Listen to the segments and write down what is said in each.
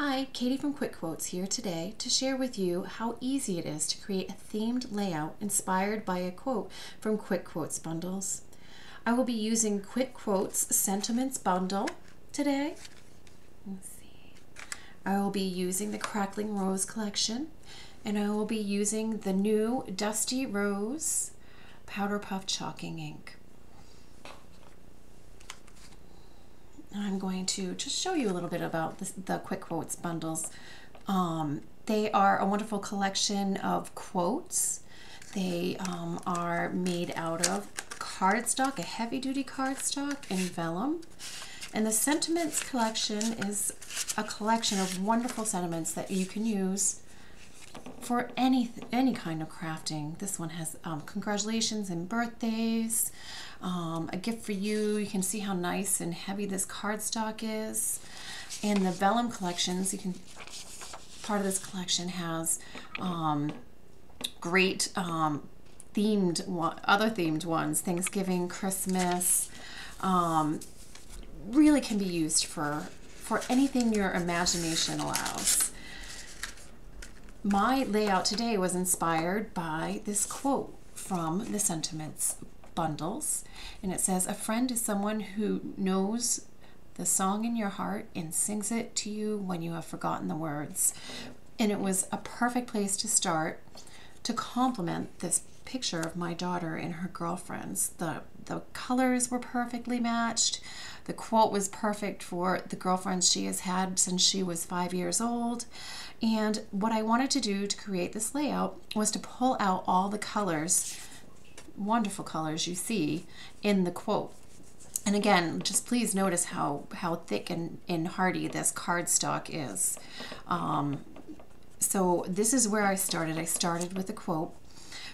Hi, Katie from Quick Quotes here today to share with you how easy it is to create a themed layout inspired by a quote from Quick Quotes bundles. I will be using Quick Quotes Sentiments bundle today. Let's see. I will be using the Crackling Rose Collection, and I will be using the new Dusty Rose Powder Puff Chalking Ink. I'm going to just show you a little bit about the Quick Quotes bundles. They are a wonderful collection of quotes. They are made out of cardstock, a heavy-duty cardstock in vellum. And the Sentiments collection is a collection of wonderful sentiments that you can use for any kind of crafting. This one has congratulations and birthdays, a gift for you. You can see how nice and heavy this cardstock is. And the vellum collections, part of this collection has great other themed ones, Thanksgiving, Christmas. Really can be used for anything your imagination allows. My layout today was inspired by this quote from the Sentiments bundles, and it says, "A friend is someone who knows the song in your heart and sings it to you when you have forgotten the words." And it was a perfect place to start to complement this picture of my daughter and her girlfriends. The colors were perfectly matched. The quote was perfect for the girlfriends she has had since she was 5 years old. And what I wanted to do to create this layout was to pull out all the colors, wonderful colors you see in the quote. And again, just please notice how thick and hardy this cardstock is. So this is where I started. I started with a quote.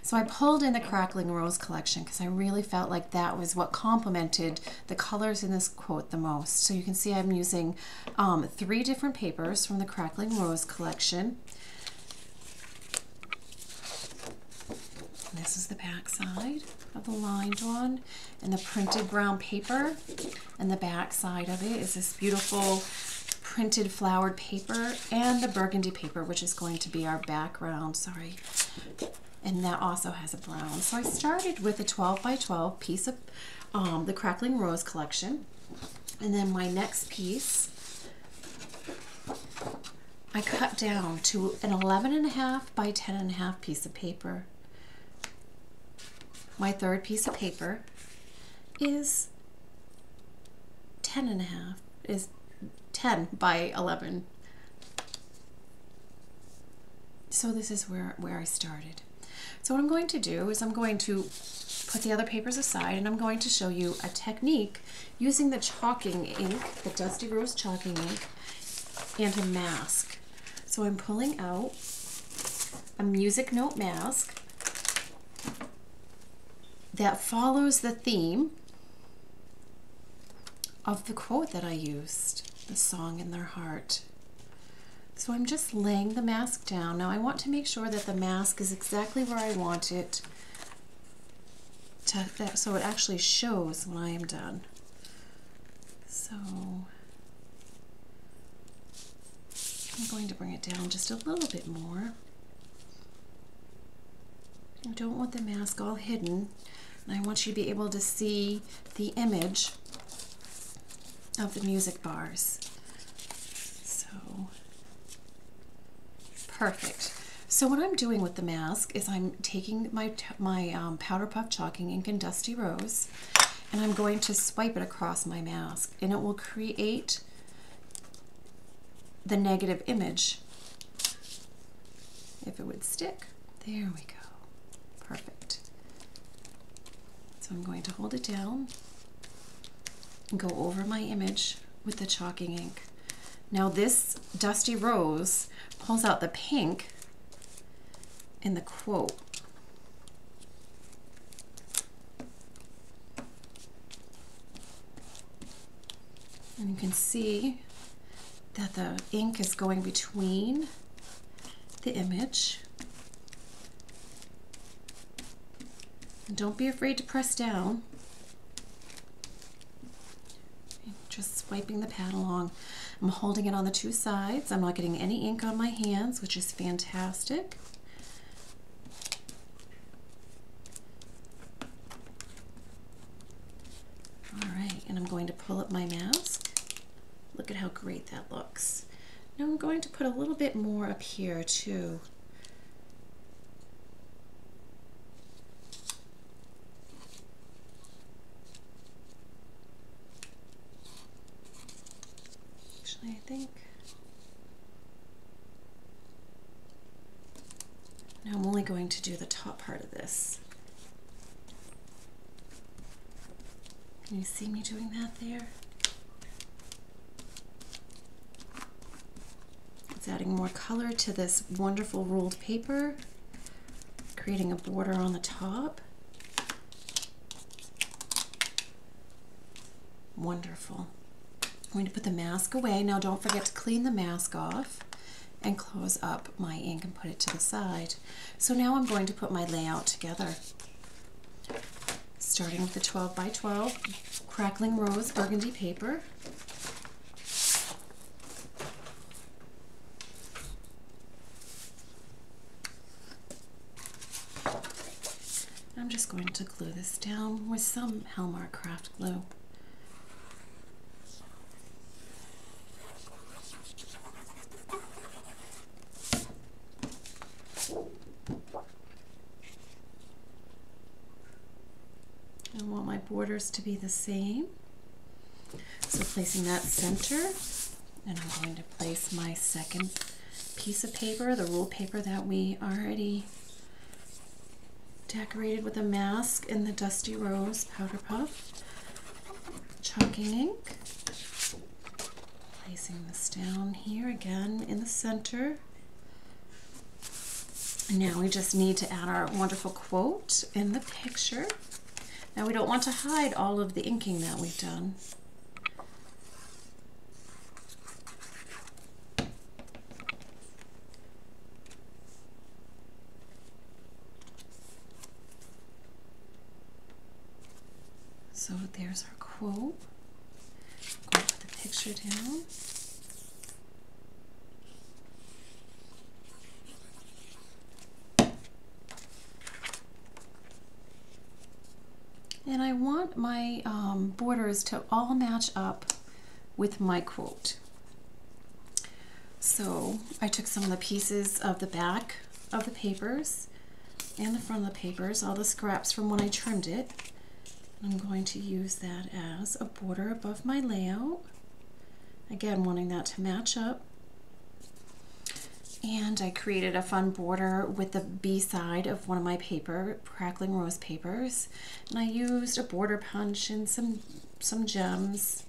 So I pulled in the Crackling Rose Collection because I really felt like that was what complemented the colors in this quote the most. So you can see I'm using 3 different papers from the Crackling Rose Collection. This is the back side of the lined one, and the printed brown paper, and the back side of it is this beautiful printed flowered paper, and the burgundy paper, which is going to be our background, and that also has a brown. So I started with a 12 by 12 piece of the Crackling Rose Collection, and then my next piece I cut down to an 11.5 by 10.5 piece of paper. My third piece of paper is 10.5, is 10 by 11. So this is where I started. So what I'm going to do is I'm going to put the other papers aside, and I'm going to show you a technique using the chalking ink, the Dusty Rose chalking ink, and a mask. So I'm pulling out a music note mask that follows the theme of the quote that I used, the song in their heart. So I'm just laying the mask down. Now I want to make sure that the mask is exactly where I want it so it actually shows when I am done. So I'm going to bring it down just a little bit more. I don't want the mask all hidden, and I want you to be able to see the image of the music bars. So perfect. So what I'm doing with the mask is I'm taking my Powder Puff Chalking Ink in Dusty Rose, and I'm going to swipe it across my mask, and it will create the negative image. If it would stick. There we go. Perfect. So I'm going to hold it down and go over my image with the chalking ink. Now this Dusty Rose pulls out the pink in the quote. And you can see that the ink is going between the image. And don't be afraid to press down. Just swiping the pad along. I'm holding it on the two sides. I'm not getting any ink on my hands, which is fantastic. All right, and I'm going to pull up my mask. Look at how great that looks. Now I'm going to put a little bit more up here too. Actually, I think now I'm only going to do the top part of this. Can you see me doing that there? It's adding more color to this wonderful ruled paper, creating a border on the top. Wonderful. I'm going to put the mask away. Now don't forget to clean the mask off and close up my ink and put it to the side. So now I'm going to put my layout together. Starting with the 12 by 12 Crackling Rose burgundy paper. I'm just going to glue this down with some Hallmark craft glue. I want my borders to be the same. So placing that center, and I'm going to place my second piece of paper, the ruled paper that we already decorated with a mask in the Dusty Rose powder puff. Chalking ink. Placing this down here again in the center. And now we just need to add our wonderful quote in the picture. Now we don't want to hide all of the inking that we've done. So there's our quote. I'm going to put the picture down. And I want my borders to all match up with my quote. So I took some of the pieces of the back of the papers and the front of the papers, all the scraps from when I trimmed it. I'm going to use that as a border above my layout. Again, wanting that to match up. And I created a fun border with the B side of one of my paper, Crackling Rose papers. And I used a border punch and some gems.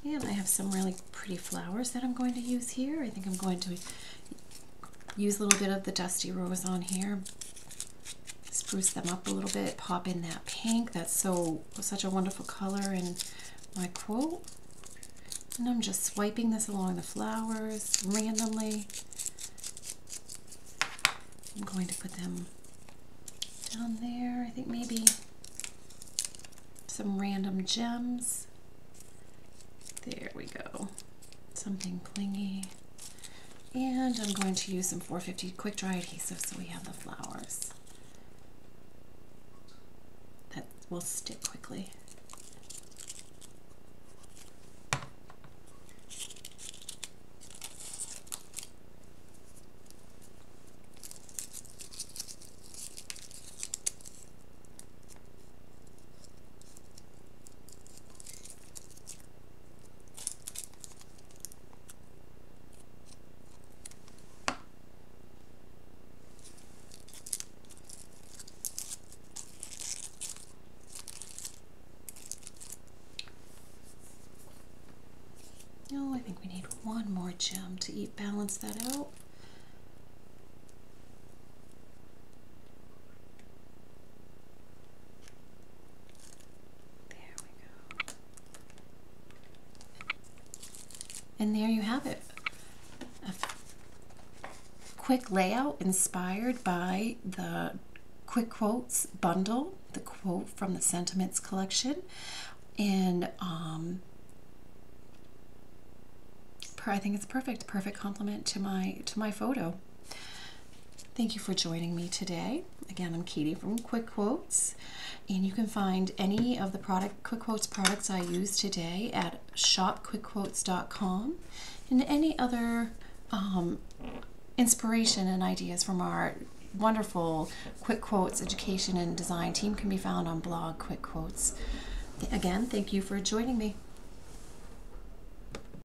And I have some really pretty flowers that I'm going to use here. I think I'm going to use a little bit of the Dusty Rose on here. Spruce them up a little bit, pop in that pink. That's such a wonderful color in my quote. And I'm just swiping this along the flowers randomly. I'm going to put them down there. I think maybe some random gems. There we go. Something clingy. And I'm going to use some 450 quick dry adhesive so we have the flowers. That will stick quickly. Oh, I think we need one more gem to balance that out. There we go. And there you have it. A quick layout inspired by the Quick Quotes bundle, the quote from the Sentiments collection. And I think it's perfect complement to my photo. Thank you for joining me today. Again, I'm Katie from Quick Quotes, and you can find any of the Quick Quotes products I used today at shopquickquotes.com, and any other inspiration and ideas from our wonderful Quick Quotes education and design team can be found on blog Quick Quotes. Again, thank you for joining me.